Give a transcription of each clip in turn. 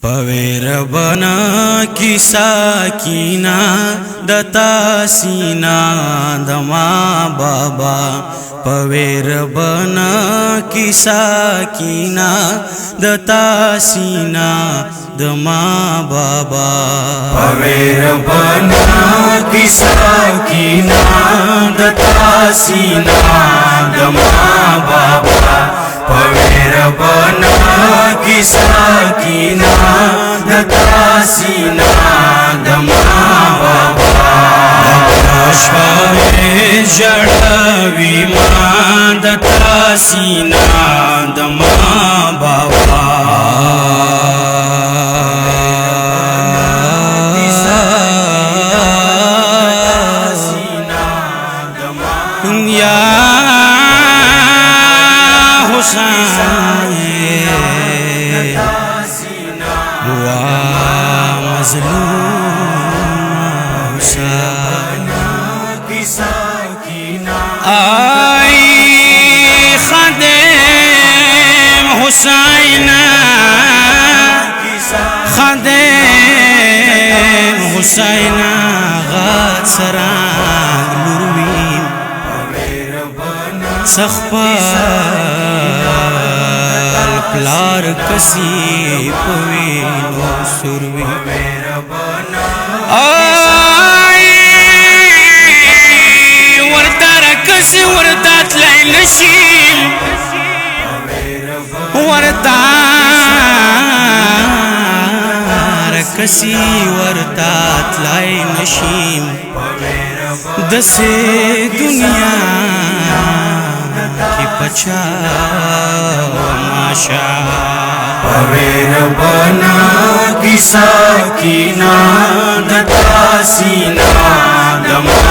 पवेर बना की साकीना दता सीना दमा बाबा। पवेर बना की साकीना दता सीना दमा बाबा। पवेर बना की साकीना दता सीना दमा बाबा। पवेर बना की साकीना दता सीना दमा बाबा। अश्वामे जड़वी मां दता सीना दमा बाबा। या हुआ मज़लूम आई ख़ादिम हुसैन ख़ादिम हुसैन गात सराग लुरवीम सखपाल प्लार कसी पवीनो सुरवी। वर्ता रकसी वर्ता तलाई नशीम वर्ता रकसी वर्ता तलाई नशीम दसे दुनिया की पचा माशा। पवेर बना की साकीना दता सीना दमा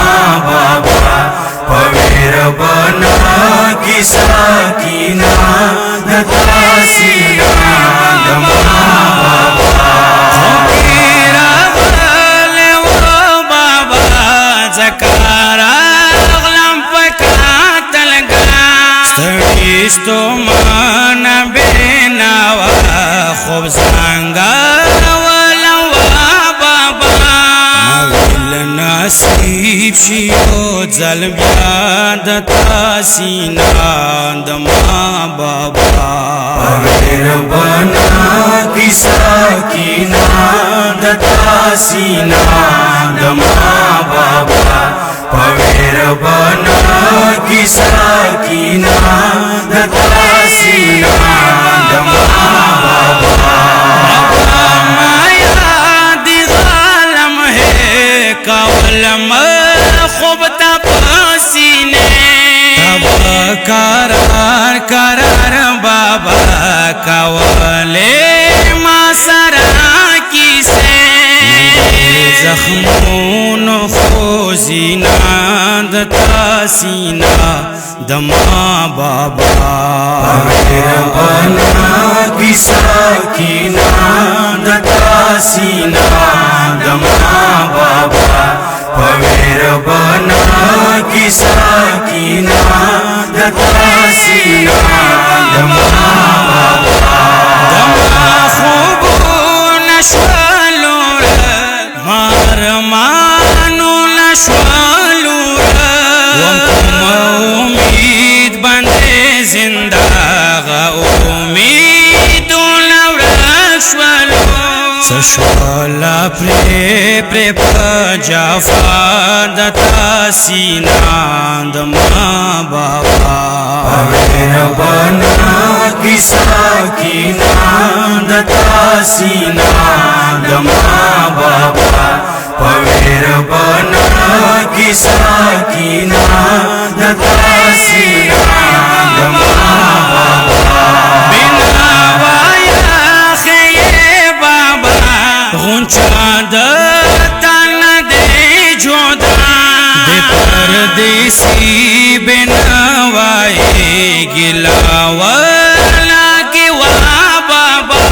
बाबा। पवेर बना की साकीना दता सीना दमा बाबा। मेरा वाले वो बाबा जकारा गलम पकातल गा स्तड़ीस्तो मान बेनावा खूब सांगा वलवा बाबा। मगिल नसीब शियो जलबिया दता सीना दमा बाबा। पवेर बना की साकीना दता सीना दमा बाबा। पवेर बना की साकीना दता सीना दमा बाबा। माया दिगालम है कवलम खूब तपसीने तब करार करार बाबा कवले मासरा की से जख्मों खोजीना दता सीना दमा बाबा। पवेर बना की साकीना दता सीना दमा बाबा। पवेर बना की साकीना दता सीना दमा बाबा। दमा खूब नशवालूर मार मानो नशवालूर उम्मीद बंदे जिंदा उम्मीद नवरशवालू सशवाला प्रे प्रे पजाफा दता सीना दमा बाबा। पवेर बना की साकीना दता सीना दमा बाबा। पवेर बना की साकीना दता सीना दमा बाबा। बिना वाया खे बाबा गुंचा तन दे जोदा दे परदेसी बिनवाए गिलावला के वा बाबा।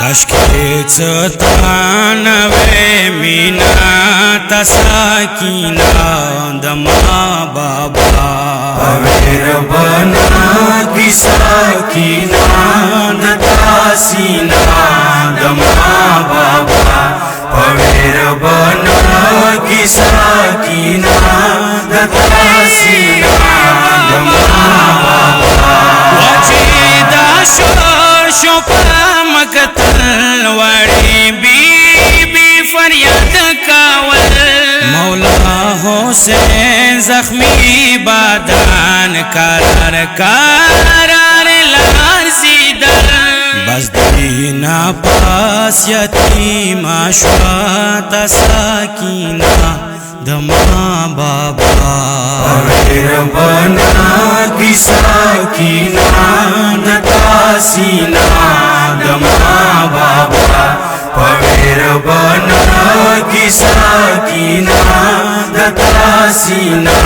कशके चतानवे मीना तसाकीना दमा बाबा। पवेर बना की साकीना दता सीना दमा किसा कीना दता सीना दमा बाबा वचेदा शोर शोपा मकतल वड़ी बीबी फरियाद कावल मौला हुसैन जख्मी बादान करार करार लार सीदर बस दीना पास यतीमा श्वाता साकीना दमा बाबा पवेर बना किसा कीना दता सीना दमा बाबा पवेर बना किसा कीना दता सीना